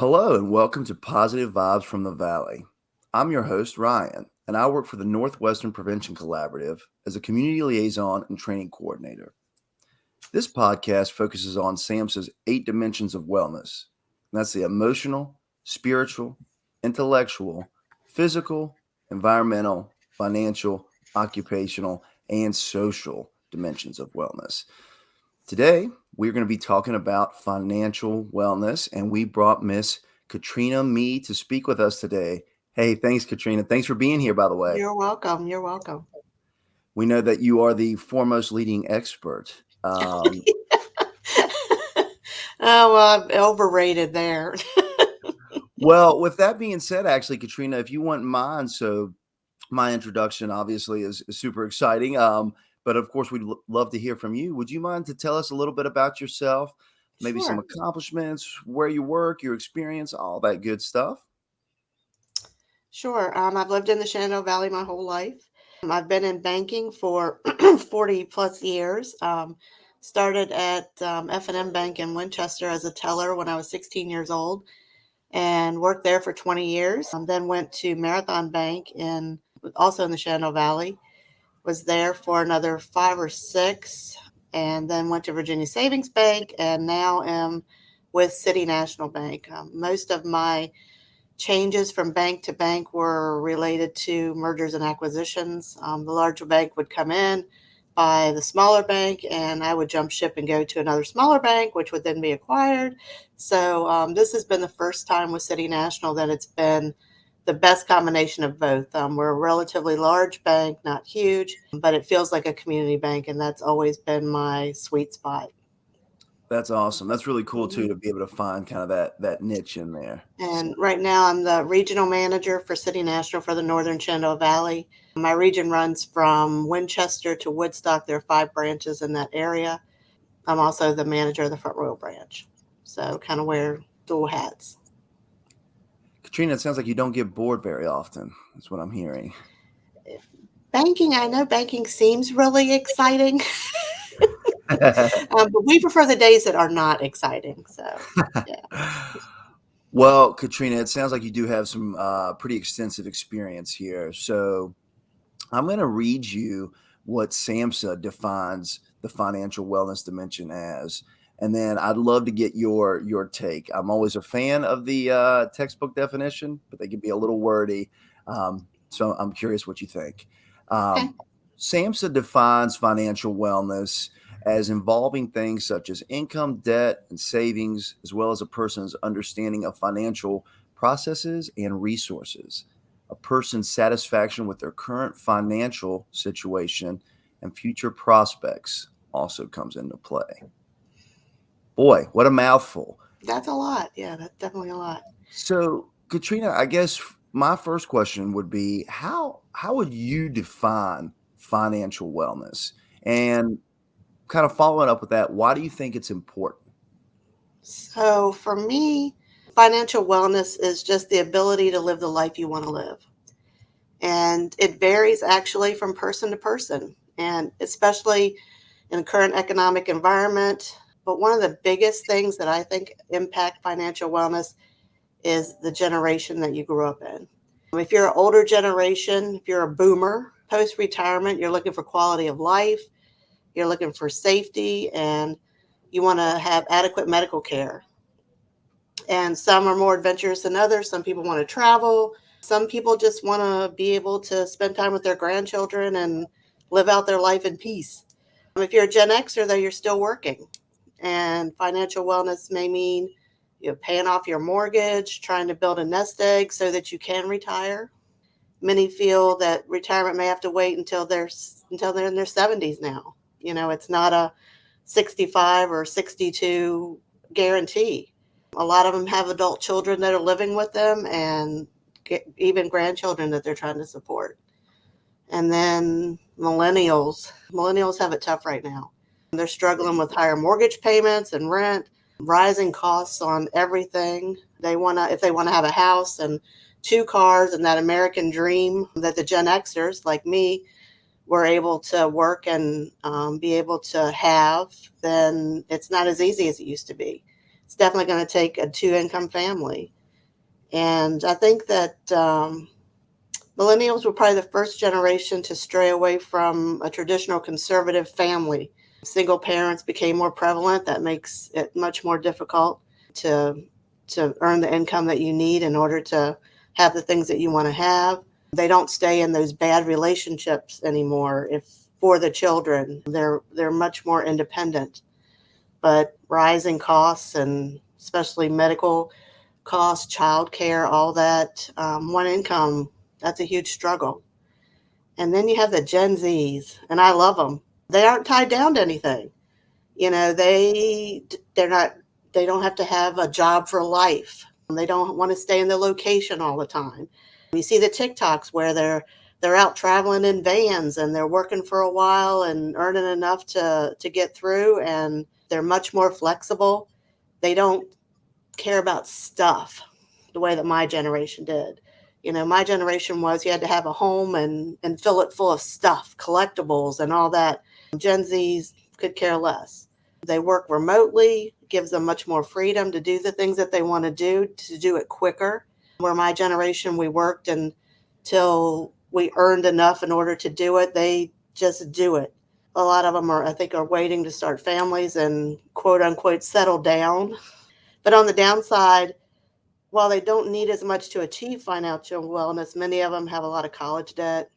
Hello and welcome to Positive Vibes from the Valley. I'm your host, Ryan, and I work for the Northwestern Prevention Collaborative as a community liaison and training coordinator. This podcast focuses on SAMHSA's 8 dimensions of wellness. And that's the emotional, spiritual, intellectual, physical, environmental, financial, occupational, and social dimensions of wellness. Today, we're going to be talking about financial wellness, and we brought Miss Katrina Meade to speak with us today. Hey, thanks, Katrina. Thanks for being here, by the way. You're welcome. You're welcome. We know that you are the foremost leading expert. Oh, well, I'm overrated there. Well, with that being said, actually, Katrina, if you wouldn't mind, so my introduction obviously is super exciting. But of course, we'd love to hear from you. Would you mind to tell us a little bit about yourself, maybe some Sure. accomplishments, where you work, your experience, all that good stuff? Sure. I've lived in the Shenandoah Valley my whole life. I've been in banking for 40 plus years. Started at F&M Bank in Winchester as a teller when I was 16 years old and worked there for 20 years. Then went to Marathon Bank also in the Shenandoah Valley. Was there for another 5 or 6, and then went to Virginia Savings Bank, and now am with City National Bank. Most of my changes from bank to bank were related to mergers and acquisitions. The larger bank would come in, buy the smaller bank, and I would jump ship and go to another smaller bank, which would then be acquired. So this has been the first time with City National that it's been the best combination of both. We're a relatively large bank, not huge, but it feels like a community bank, and that's always been my sweet spot. That's awesome. That's really cool too Mhm. to be able to find kind of that niche in there. So, And right now, I'm the regional manager for City National for the Northern Shenandoah Valley. My region runs from Winchester to Woodstock. There are 5 branches in that area. I'm also the manager of the Front Royal branch, so kind of wear dual hats. Katrina, it sounds like you don't get bored very often. That's what I'm hearing. Banking, I know banking seems really exciting, but we prefer the days that are not exciting. So, yeah. Well, Katrina, it sounds like you do have some pretty extensive experience here. So I'm going to read you what SAMHSA defines the financial wellness dimension as. And then I'd love to get your take. I'm always a fan of the textbook definition, but they can be a little wordy. So I'm curious what you think. Okay. Um, SAMHSA defines financial wellness as involving things such as income, debt, and savings, as well as a person's understanding of financial processes and resources. A person's satisfaction with their current financial situation and future prospects also comes into play. Boy, what a mouthful. That's a lot. Yeah, that's definitely a lot. So, Katrina, I guess my first question would be how would you define financial wellness? And kind of following up with that, why do you think it's important? So for me, financial wellness is just the ability to live the life you want to live. And it varies actually from person to person, and especially in the current economic environment. But one of the biggest things that I think impact financial wellness is the generation that you grew up in. If you're an older generation, if you're a boomer, post retirement, you're looking for quality of life, you're looking for safety, and you want to have adequate medical care. And some are more adventurous than others. Some people want to travel. Some people just want to be able to spend time with their grandchildren and live out their life in peace. If you're a Gen Xer, though, you're still working. And financial wellness may mean paying off your mortgage, trying to build a nest egg so that you can retire. Many feel that retirement may have to wait until they're in their 70s now. It's not a 65 or 62 guarantee. A lot of them have adult children that are living with them and even grandchildren that they're trying to support. And then millennials have it tough right now. They're struggling with higher mortgage payments and rent, rising costs on everything. If they want to have a house and 2 cars and that American dream that the Gen Xers like me were able to work and be able to have, then it's not as easy as it used to be. it's definitely going to take a two-income family. And I think that millennials were probably the first generation to stray away from a traditional conservative family. Single parents became more prevalent. That makes it much more difficult to earn the income that you need in order to have the things that you want to have. They don't stay in those bad relationships anymore. If for the children, they're much more independent. But rising costs, and especially medical costs, childcare, all that, one income, that's a huge struggle. And then you have the Gen Zs, and I love them. They aren't tied down to anything. You know, they're not they don't have to have a job for life. They don't want to stay in the location all the time. You see the TikToks where they're out traveling in vans and they're working for a while and earning enough to get through, and they're much more flexible. They don't care about stuff the way that my generation did. You know, my generation was you had to have a home and fill it full of stuff, collectibles and all that. Gen Zs could care less. They work remotely, gives them much more freedom to do the things that they want to do it quicker. Where my generation, we worked until we earned enough in order to do it. They just do it. A lot of them are, I think, are waiting to start families and quote unquote settle down. But on the downside, while they don't need as much to achieve financial wellness, many of them have a lot of college debt,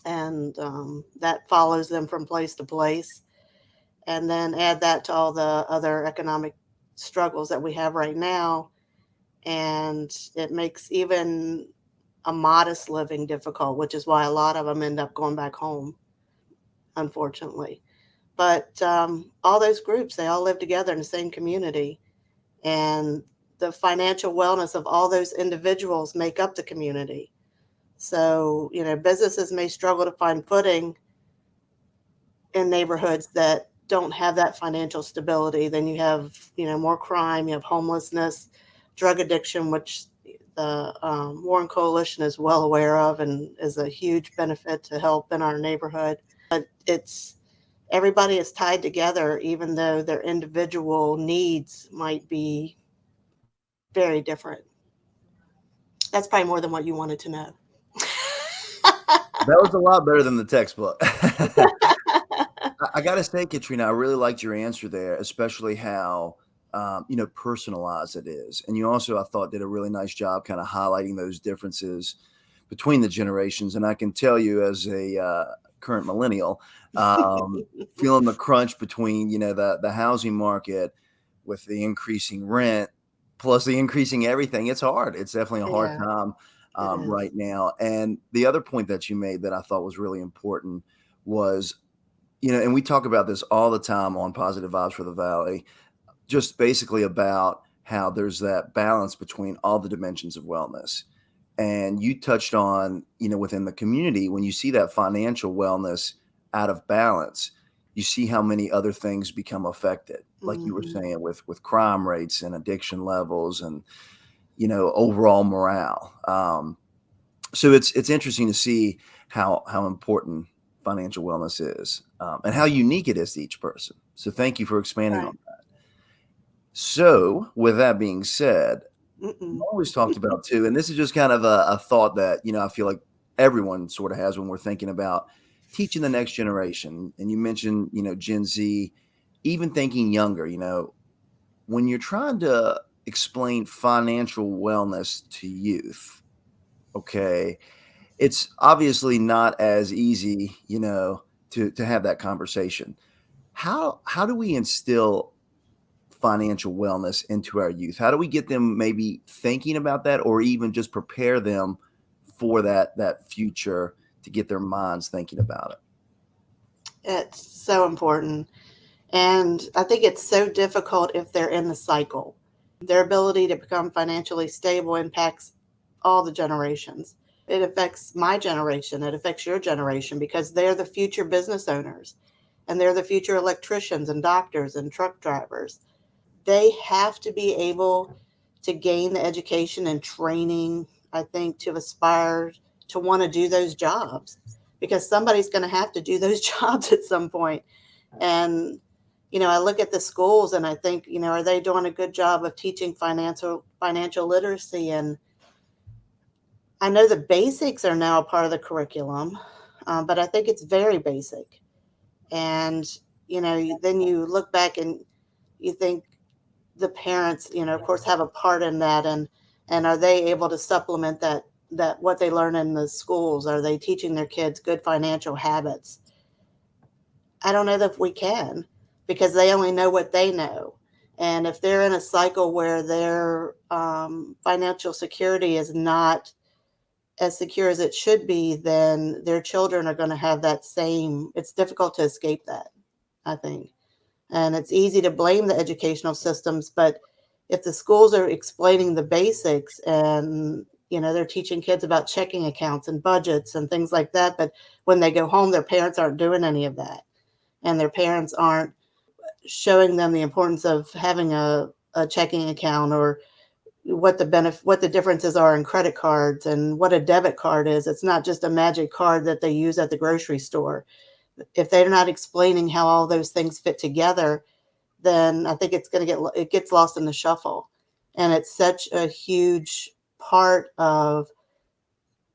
and that follows them from place to place. And then add that to all the other economic struggles that we have right now, and it makes even a modest living difficult, which is why a lot of them end up going back home, unfortunately. But all those groups, they all live together in the same community, and the financial wellness of all those individuals make up the community. So, you know, businesses may struggle to find footing in neighborhoods that don't have that financial stability. Then you have, you know, more crime, you have homelessness, drug addiction, which the Warren Coalition is well aware of and is a huge benefit to help in our neighborhood. But it's everybody is tied together, even though their individual needs might be very different. That's probably more than what you wanted to know. That was a lot better than the textbook. I got to say, Katrina, I really liked your answer there, especially how personalized it is. And you also, I thought, did a really nice job kind of highlighting those differences between the generations. And I can tell you, as a current millennial, feeling the crunch between the housing market with the increasing rent plus the increasing everything. It's hard. It's definitely a hard Yeah, time it is. right now. And the other point that you made that I thought was really important was, and we talk about this all the time on Positive Vibes for the Valley, just basically about how there's that balance between all the dimensions of wellness. And you touched on, within the community, when you see that financial wellness out of balance, you see how many other things become affected. Like you were Hmm. saying, with crime rates and addiction levels and, overall morale. So it's interesting to see how important financial wellness is, and how unique it is to each person. So thank you for expanding Right. on that. So with that being said, we Mm-mm. always talked about too, and this is just kind of a thought that I feel like everyone sort of has when we're thinking about teaching the next generation. And you mentioned Gen Z, even thinking younger. When you're trying to explain financial wellness to youth, okay, it's obviously not as easy, to have that conversation. How do we instill financial wellness into our youth? How do we get them maybe thinking about that, or even just prepare them for that future, to get their minds thinking about it? It's so important. And I think it's so difficult if they're in the cycle. Their ability to become financially stable impacts all the generations. It affects my generation, it affects your generation, because they're the future business owners and they're the future electricians and doctors and truck drivers. They have to be able to gain the education and training, I think, to aspire to want to do those jobs, because somebody's going to have to do those jobs at some point. And I look at the schools and I think, are they doing a good job of teaching financial literacy? And I know the basics are now a part of the curriculum, but I think it's very basic. And then you look back and you think the parents, of course, have a part in that, and are they able to supplement that what they learn in the schools? Are they teaching their kids good financial habits? I don't know that we can, because they only know what they know. And if they're in a cycle where their financial security is not as secure as it should be, then their children are going to have that same. It's difficult to escape that, I think. And it's easy to blame the educational systems, but if the schools are explaining the basics and they're teaching kids about checking accounts and budgets and things like that, but when they go home, their parents aren't doing any of that, and their parents aren't showing them the importance of having a checking account, or what the differences are in credit cards and what a debit card is. It's not just a magic card that they use at the grocery store. If they're not explaining how all those things fit together, then I think it gets lost in the shuffle. And it's such a huge part of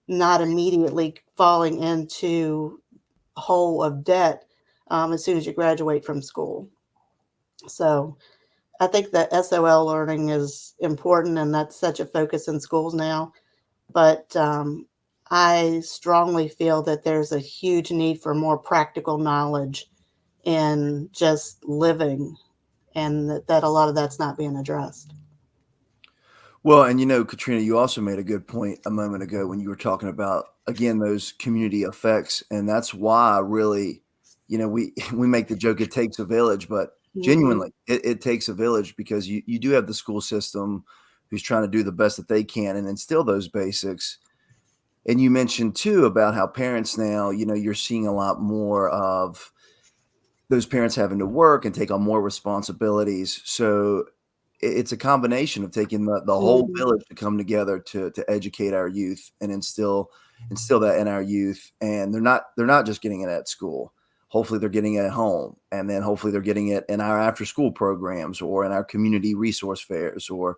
not immediately falling into a hole of debt as soon as you graduate from school. So I think that SOL learning is important, and that's such a focus in schools now. But I strongly feel that there's a huge need for more practical knowledge in just living, and that a lot of that's not being addressed. Well, and Katrina, you also made a good point a moment ago when you were talking about, again, those community effects. And that's why really, we we make the joke, it takes a village, but Hmm. genuinely it takes a village, because you do have the school system who's trying to do the best that they can and instill those basics. And you mentioned too about how parents now, you're seeing a lot more of those parents having to work and take on more responsibilities. So it's a combination of taking the whole Hmm. village to come together to educate our youth and instill that in our youth. And they're not just getting it at school. Hopefully they're getting it at home, and then hopefully they're getting it in our after school programs or in our community resource fairs, or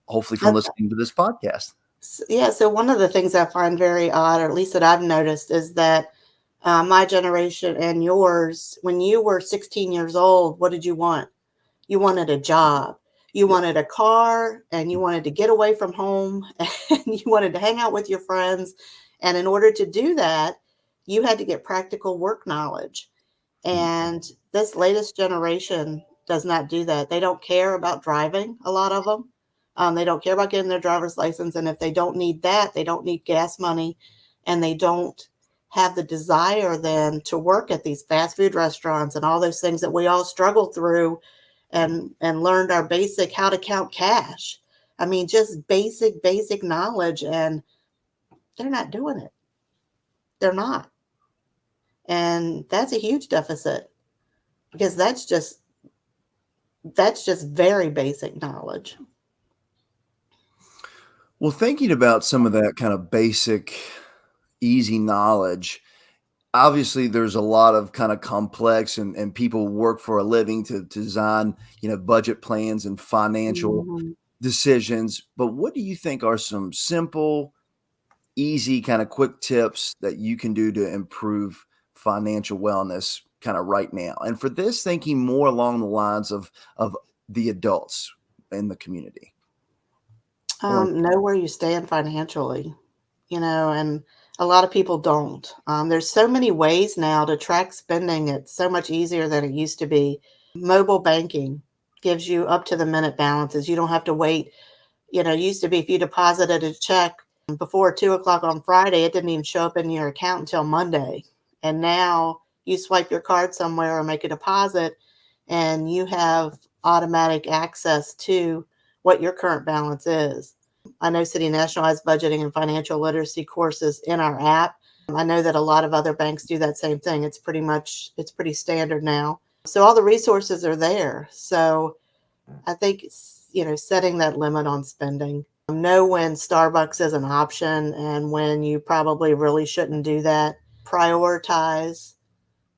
hopefully from listening to this podcast. Yeah, so one of the things I find very odd, or at least that I've noticed, is that my generation and yours, when you were 16 years old, what did you want? You wanted a job, you Yeah. wanted a car, and you wanted to get away from home, and you wanted to hang out with your friends. And in order to do that, you had to get practical work knowledge. Mm. And this latest generation does not do that. They don't care about driving, a lot of them. They don't care about getting their driver's license. And if they don't need that, they don't need gas money, and they don't have the desire then to work at these fast food restaurants and all those things that we all struggled through, and learned our basic how to count cash. I mean, just basic knowledge, and they're not doing it. They're not. And that's a huge deficit, because that's just very basic knowledge. Well, thinking about some of that kind of basic, easy knowledge, obviously there's a lot of kind of complex, and people work for a living to design, budget plans and financial Mhm. decisions. But what do you think are some simple, easy, kind of quick tips that you can do to improve financial wellness kind of right now? And for this, thinking more along the lines of the adults in the community. Or Know where you stand financially, and a lot of people don't. There's so many ways now to track spending. It's so much easier than it used to be. Mobile banking gives you up to the minute balances. You don't have to wait. It used to be if you deposited a check before 2 o'clock on Friday, it didn't even show up in your account until Monday. And now you swipe your card somewhere or make a deposit, and you have automatic access to what your current balance is. I know City National has budgeting and financial literacy courses in our app. I know that a lot of other banks do that same thing. It's pretty standard now. So all the resources are there. So I think setting that limit on spending. Know when Starbucks is an option and when you probably really shouldn't do that. Prioritize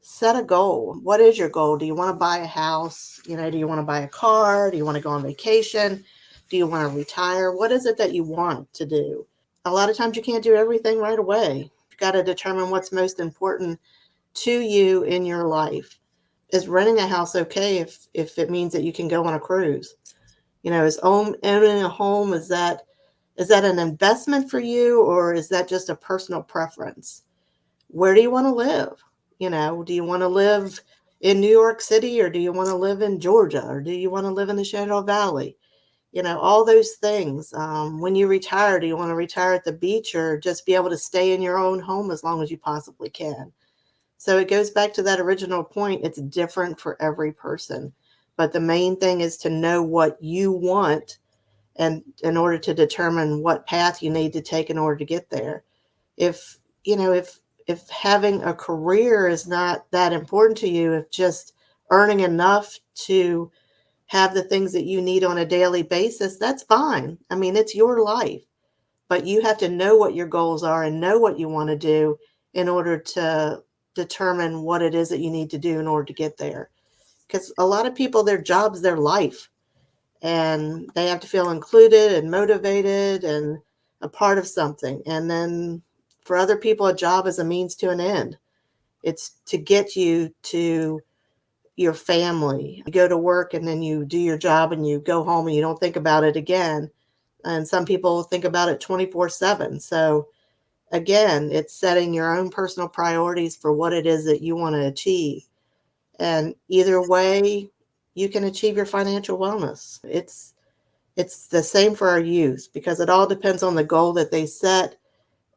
Set a goal. What is your goal? Do you want to buy a house? Do you want to buy a car? Do you want to go on vacation? Do you want to retire? What is it that you want to do? A lot of times you can't do everything right away. You've got to determine what's most important to you in your life. Is renting a house okay if it means that you can go on a cruise? Is owning a home, is that an investment for you, or is that just a personal preference? Where do you want to live? Do you want to live in New York City, or do you want to live in Georgia, or do you want to live in the Shenandoah Valley? All those things. When you retire, do you want to retire at the beach or just be able to stay in your own home as long as you possibly can? So it goes back to that original point. It's different for every person. But the main thing is to know what you want, and in order to determine what path you need to take in order to get there. If, if having a career is not that important to you, if just earning enough to have the things that you need on a daily basis, that's fine. I mean, it's your life, but you have to know what your goals are and know what you want to do in order to determine what it is that you need to do in order to get there. Because a lot of people, their job's their life, and they have to feel included and motivated and a part of something. And then for other people, a job is a means to an end. It's to get you to your family. You go to work and then you do your job and you go home and you don't think about it again. And some people think about it 24/7. So again, it's setting your own personal priorities for what it is that you want to achieve. And either way, you can achieve your financial wellness. It's the same for our youth, because it all depends on the goal that they set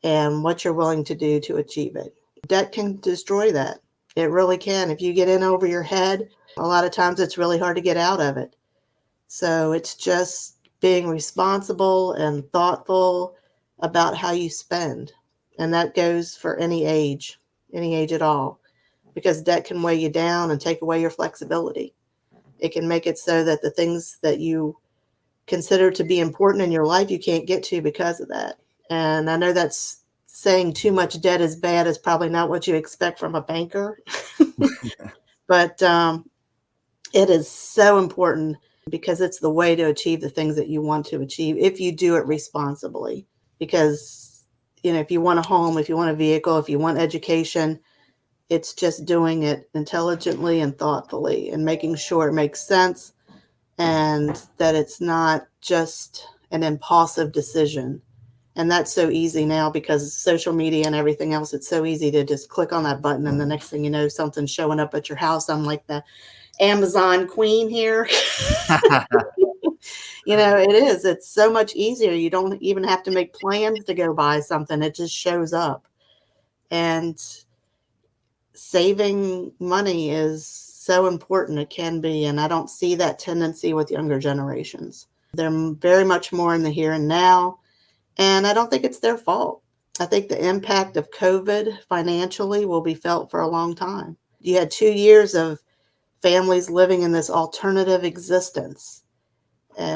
and what you're willing to do to achieve it. Debt can destroy that. It really can. If you get in over your head, a lot of times it's really hard to get out of it. So it's just being responsible and thoughtful about how you spend. And that goes for any age at all, because debt can weigh you down and take away your flexibility. It can make it so that the things that you consider to be important in your life you can't get to because of that. And I know that's saying too much debt is bad is probably not what you expect from a banker, but it is so important, because it's the way to achieve the things that you want to achieve if you do it responsibly. Because, if you want a home, if you want a vehicle, if you want education, it's just doing it intelligently and thoughtfully and making sure it makes sense, and that it's not just an impulsive decision. And that's so easy now because social media and everything else. It's so easy to just click on that button, and the next thing you know, something's showing up at your house. I'm like the Amazon queen here. It is. It's so much easier. You don't even have to make plans to go buy something, it just shows up. And saving money is so important. It can be. And I don't see that tendency with younger generations. They're very much more in the here and now. And I don't think it's their fault. I think the impact of COVID financially will be felt for a long time. You had 2 years of families living in this alternative existence.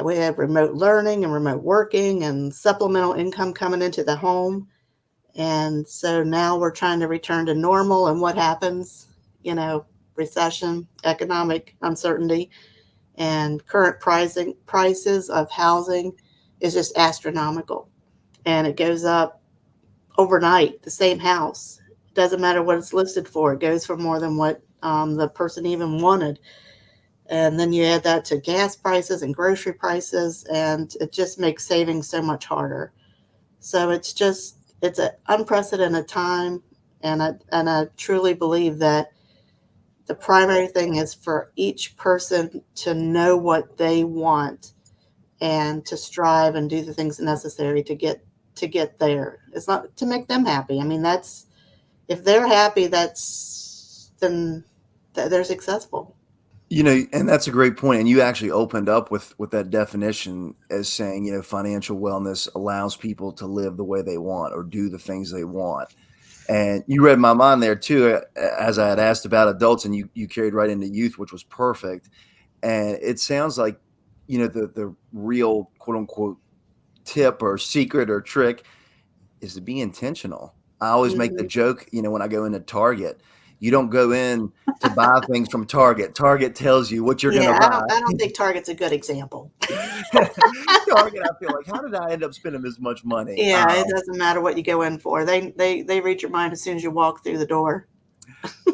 We have remote learning and remote working and supplemental income coming into the home. And so now we're trying to return to normal. And what happens? Recession, economic uncertainty, and current prices of housing is just astronomical. And it goes up overnight. The same house, it doesn't matter what it's listed for, it goes for more than what the person even wanted. And then you add that to gas prices and grocery prices, and it just makes saving so much harder. So it's an unprecedented time. And I truly believe that the primary thing is for each person to know what they want and to strive and do the things necessary to get there. It's not to make them happy. I mean, that's if they're happy, then they're successful. And that's a great point. And you actually opened up with that definition as saying, financial wellness allows people to live the way they want or do the things they want. And you read my mind there too, as I had asked about adults, and you carried right into youth, which was perfect. And it sounds like, the real quote unquote tip or secret or trick is to be intentional. I always make the Hmm. joke, when I go into Target, You don't go in to buy things from Target. Target tells you what you're going to Yeah, buy. I don't think Target's a good example. Target, I feel like, how did I end up spending this much money? Yeah, it doesn't matter what you go in for. They read your mind as soon as you walk through the door.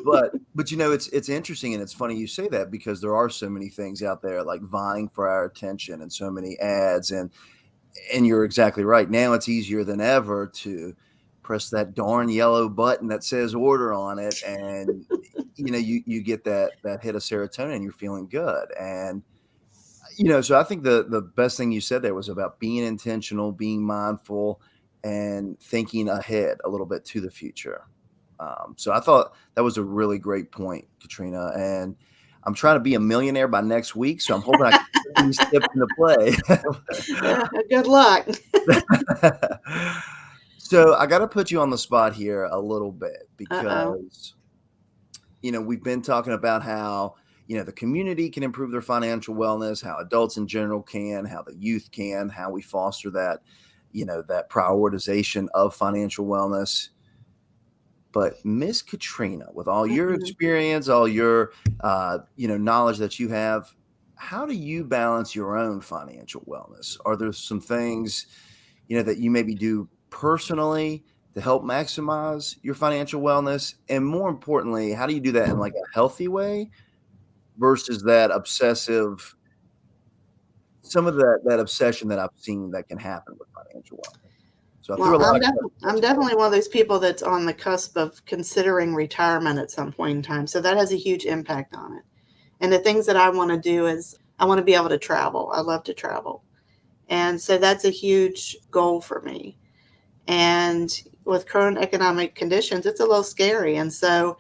But it's interesting, and it's funny you say that, because there are so many things out there like vying for our attention, and so many ads, and you're exactly right. Now it's easier than ever to press that darn yellow button that says order on it, and you get that hit of serotonin, and you're feeling good. And so I think the best thing you said there was about being intentional, being mindful, and thinking ahead a little bit to the future. So I thought that was a really great point, Katrina. And I'm trying to be a millionaire by next week, so I'm hoping I can put these tips into play. Good luck. So I got to put you on the spot here a little bit, Uh-oh. because we've been talking about how the community can improve their financial wellness, how adults in general can, how the youth can, how we foster that that prioritization of financial wellness. But Miss Katrina, with all your Mm-mm. experience, all your knowledge that you have, how do you balance your own financial wellness? Are there some things that you maybe do personally to help maximize your financial wellness? And more importantly, how do you do that in like a healthy way versus that obsessive, some of that obsession that I've seen that can happen with financial wellness? So I threw Well, a lot of questions I'm at you there. definitely one of those people that's on the cusp of considering retirement at some point in time. So that has a huge impact on it. And the things that I want to do is I want to be able to travel. I love to travel. And so that's a huge goal for me. And with current economic conditions, it's a little scary. And so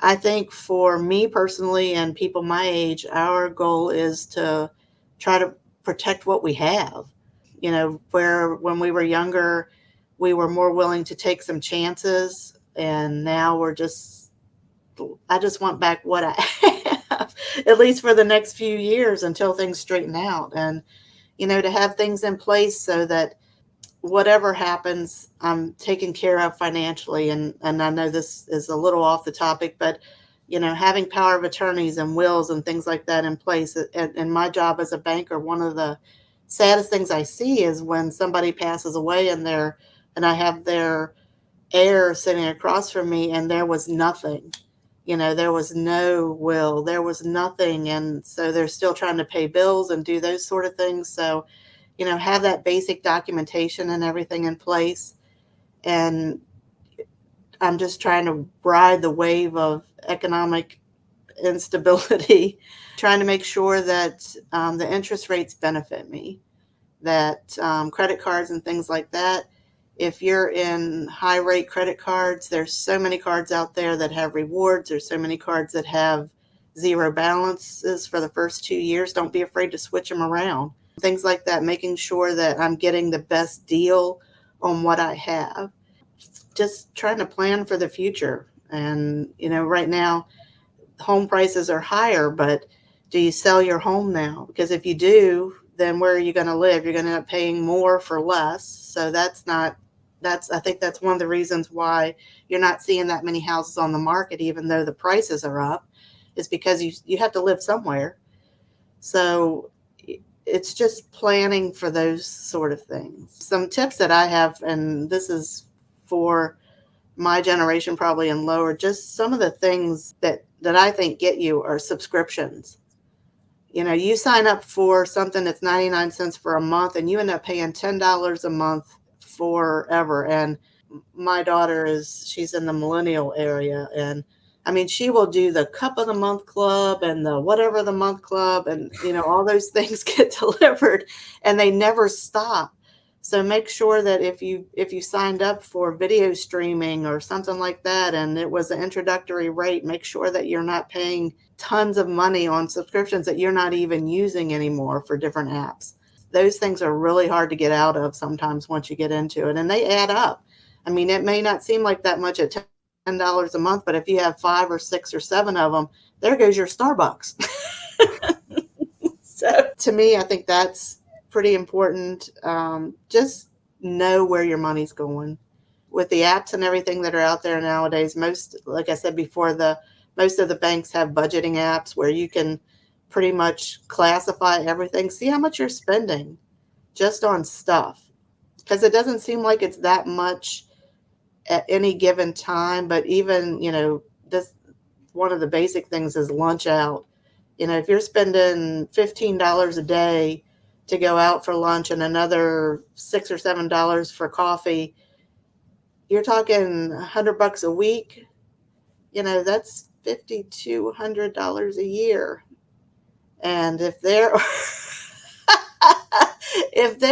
I think for me personally and people my age, our goal is to try to protect what we have. Where when we were younger, we were more willing to take some chances. And now I just want back what I have, at least for the next few years until things straighten out. And, to have things in place so that whatever happens, I'm taken care of financially. And I know this is a little off the topic, but having power of attorneys and wills and things like that in place. And my job as a banker, one of the saddest things I see is when somebody passes away and I have their heir sitting across from me and there was nothing. There was no will, there was nothing. And so they're still trying to pay bills and do those sort of things. So have that basic documentation and everything in place. And I'm just trying to ride the wave of economic instability, trying to make sure that the interest rates benefit me, that credit cards and things like that. If you're in high rate credit cards, there's so many cards out there that have rewards. There's so many cards that have zero balances for the first 2 years. Don't be afraid to switch them around. Things like that, making sure that I'm getting the best deal on what I have. Just trying to plan for the future. And, right now, home prices are higher, but do you sell your home now? Because if you do, then where are you going to live? You're going to end up paying more for less. So I think that's one of the reasons why you're not seeing that many houses on the market, even though the prices are up, is because you have to live somewhere. So it's just planning for those sort of things. Some tips that I have, and this is for my generation probably and lower, just some of the things that I think get you are subscriptions. You sign up for something that's 99 cents for a month and you end up paying $10 a month forever. And my daughter she's in the millennial area, and I mean, she will do the cup of the month club and the whatever the month club, and all those things get delivered and they never stop. So make sure that if you signed up for video streaming or something like that and it was an introductory rate, make sure that you're not paying tons of money on subscriptions that you're not even using anymore for different apps. Those things are really hard to get out of sometimes once you get into it, and they add up. I mean, it may not seem like that much at $10 a month, but if you have 5 or 6 or 7 of them, there goes your Starbucks. So to me, I think that's pretty important. Just know where your money's going. with the apps and everything that are out there nowadays, like I said before, most of the banks have budgeting apps where you can pretty much classify everything, see how much you're spending just on stuff. Because it doesn't seem like it's that much at any given time, but even, this one of the basic things is lunch out. If you're spending $15 a day to go out for lunch and another $6 or $7 for coffee, you're talking $100 a week. That's $5,200 a year. And if there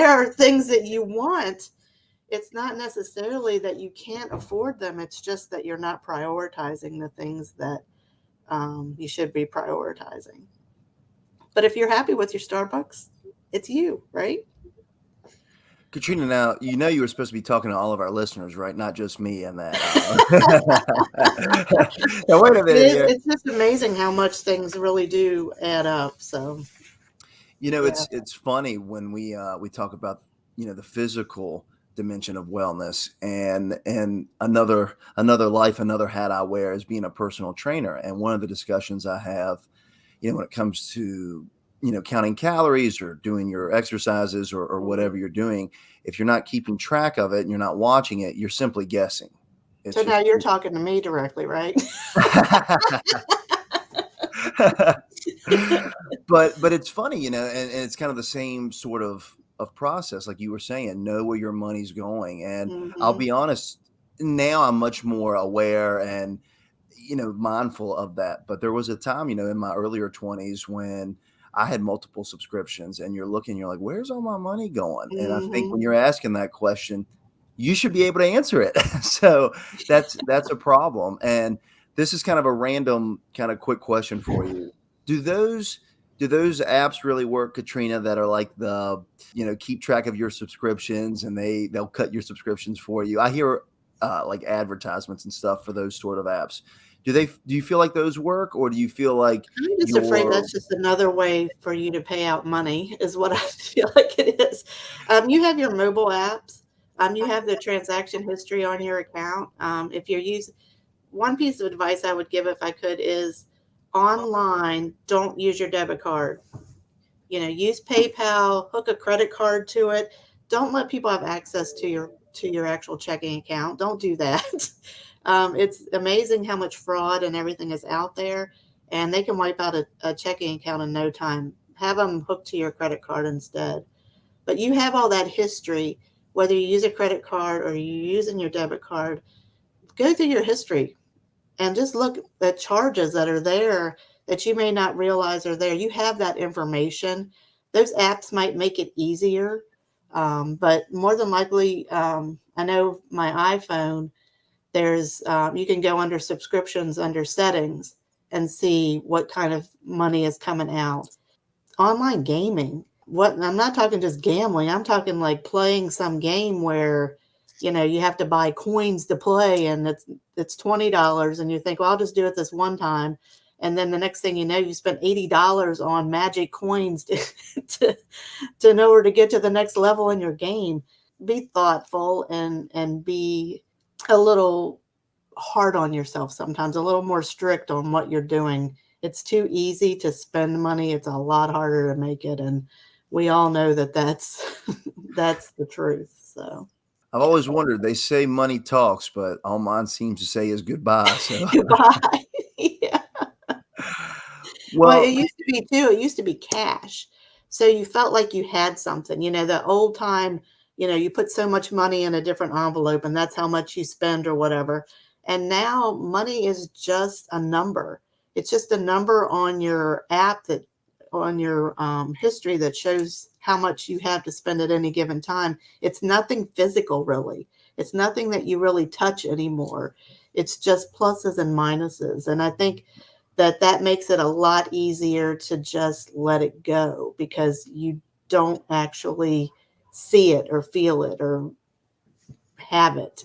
are things that you want, it's not necessarily that you can't afford them. It's just that you're not prioritizing the things that you should be prioritizing. But if you're happy with your Starbucks, it's you, right? Katrina, now you were supposed to be talking to all of our listeners, right? Not just me and that. Now wait a minute here. It's just amazing how much things really do add up. So yeah. It's funny when we talk about the physical dimension of wellness and another life, another hat I wear is being a personal trainer. And one of the discussions I have, when it comes to counting calories or doing your exercises or whatever you're doing, if you're not keeping track of it and you're not watching it, you're simply guessing. So now you're talking to me directly, right? but it's funny, and it's kind of the same sort of process, like you were saying, know where your money's going. And I'll be honest, now I'm much more aware and mindful of that. But there was a time, in my earlier 20s when I had multiple subscriptions, and you're like, where's all my money going? And I think when you're asking that question, you should be able to answer it. So that's a problem. And this is kind of a random kind of quick question for you. Do those apps really work, Katrina, that are like the, keep track of your subscriptions and they'll cut your subscriptions for you? I hear like advertisements and stuff for those sort of apps. Do you feel like those work, or do you feel like I'm just afraid that's just another way for you to pay out money is what I feel like it is. You have your mobile apps. You have the transaction history on your account. If you're using one piece of advice I would give if I could is online, don't use your debit card. Use PayPal, hook a credit card to it. Don't let people have access to your actual checking account. Don't do that. It's amazing how much fraud and everything is out there, and they can wipe out a checking account in no time. Have them hooked to your credit card instead. But you have all that history, whether you use a credit card or you're using your debit card. Go through your history and just look at charges that are there that you may not realize are there. You have that information. Those apps might make it easier, but more than likely, I know my iPhone, there's you can go under subscriptions, under settings, and see what kind of money is coming out. Online gaming. What I'm not talking just gambling. I'm talking like playing some game where you have to buy coins to play, and it's $20, and you think, well, I'll just do it this one time, and then the next thing you know, you spent $80 on magic coins to in order to get to the next level in your game. Be thoughtful and be a little hard on yourself sometimes, a little more strict on what you're doing. It's too easy to spend money. It's a lot harder to make it, and we all know that that's that's the truth. So I've always wondered, they say money talks, but all mine seems to say is goodbye. So goodbye. Yeah. Well, it well, used to be too. It used to be cash. So you felt like you had something. The old time, you put so much money in a different envelope and that's how much you spend or whatever. And now money is just a number. It's just a number on your app on your history that shows how much you have to spend at any given time. It's nothing physical, really. It's nothing that you really touch anymore. It's just pluses and minuses. And I think that makes it a lot easier to just let it go because you don't actually see it or feel it or have it.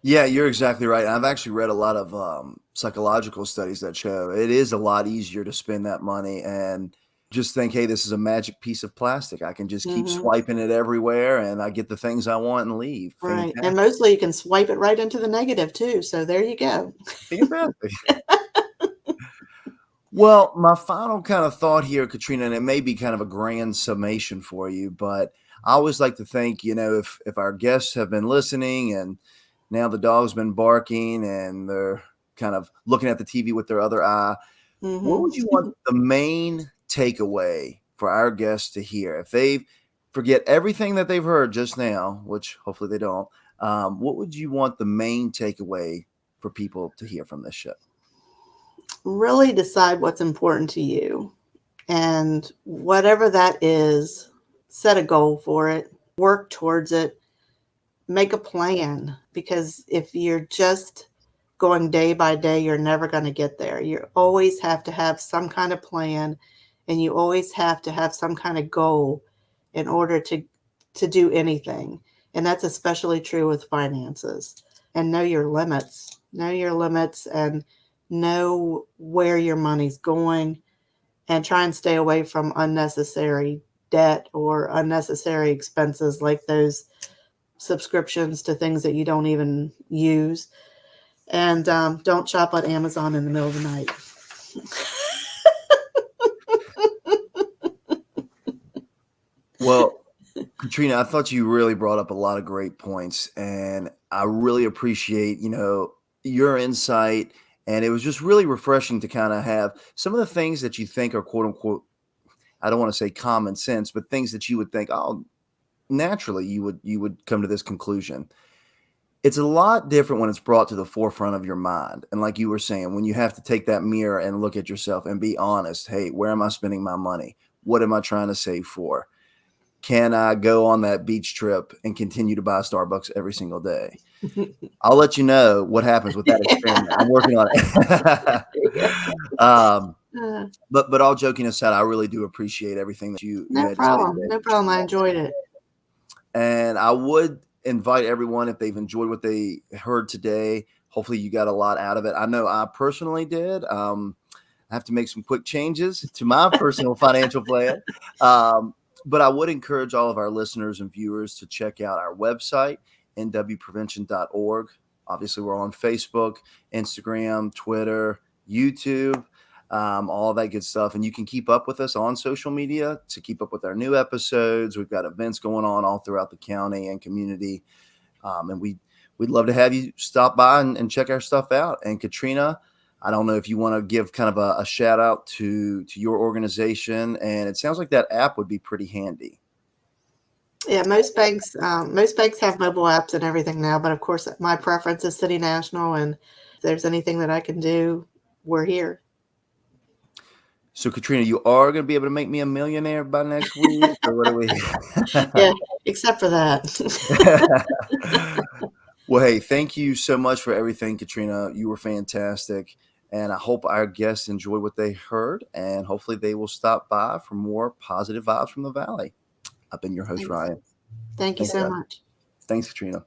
yeah, you're exactly right. I've actually read a lot of psychological studies that show it is a lot easier to spend that money. And just think, hey, this is a magic piece of plastic. I can just keep Hmm. swiping it everywhere and I get the things I want and leave. Right. And Fantastic. mostly you can swipe it right into the negative too. So there you go. Fantastic. Well, my final kind of thought here, Katrina, and it may be kind of a grand summation for you, but I always like to think, if our guests have been listening and now the dog's been barking and they're kind of looking at the TV with their other eye, what Hmm. would you want the main takeaway for our guests to hear? If they forget everything that they've heard just now, which hopefully they don't, what would you want the main takeaway for people to hear from this show? Really decide what's important to you. And whatever that is, set a goal for it, work towards it, make a plan. Because if you're just going day by day, you're never going to get there. You always have to have some kind of plan, and you always have to have some kind of goal in order to do anything. And that's especially true with finances. And know your limits. Know your limits and know where your money's going, and try and stay away from unnecessary debt or unnecessary expenses like those subscriptions to things that you don't even use. And don't shop on Amazon in the middle of the night. Well, Katrina, I thought you really brought up a lot of great points, and I really appreciate, your insight. And it was just really refreshing to kind of have some of the things that you think are quote unquote, I don't want to say common sense, but things that you would think, oh, naturally you would come to this conclusion. It's a lot different when it's brought to the forefront of your mind. And like you were saying, when you have to take that mirror and look at yourself and be honest, hey, where am I spending my money? What am I trying to save for? Can I go on that beach trip and continue to buy Starbucks every single day? I'll let you know what happens with that experiment. I'm working on it. um, Uh, but all joking aside, I really do appreciate everything that you no had to say problem. today, No problem. Katrina. I enjoyed it. And I would invite everyone, if they've enjoyed what they heard today, hopefully you got a lot out of it. I know I personally did. I have to make some quick changes to my personal financial plan. But I would encourage all of our listeners and viewers to check out our website, nwprevention.org. Obviously, we're on Facebook, Instagram, Twitter, YouTube, all that good stuff. And you can keep up with us on social media to keep up with our new episodes. We've got events going on all throughout the county and community. And we'd love to have you stop by and check our stuff out. And Katrina, I don't know if you want to give kind of a shout out to your organization. And it sounds like that app would be pretty handy. Yeah, most banks have mobile apps and everything now, but of course, my preference is City National. And if there's anything that I can do, we're here. So Katrina, you are going to be able to make me a millionaire by next week, or what are we? Yeah, except for that. Well, hey, thank you so much for everything, Katrina. You were fantastic. And I hope our guests enjoy what they heard, and hopefully they will stop by for more positive vibes from the Valley. I've been your host, Thanks. Ryan. Thank you Thanks, so guys. much. Thanks, Katrina.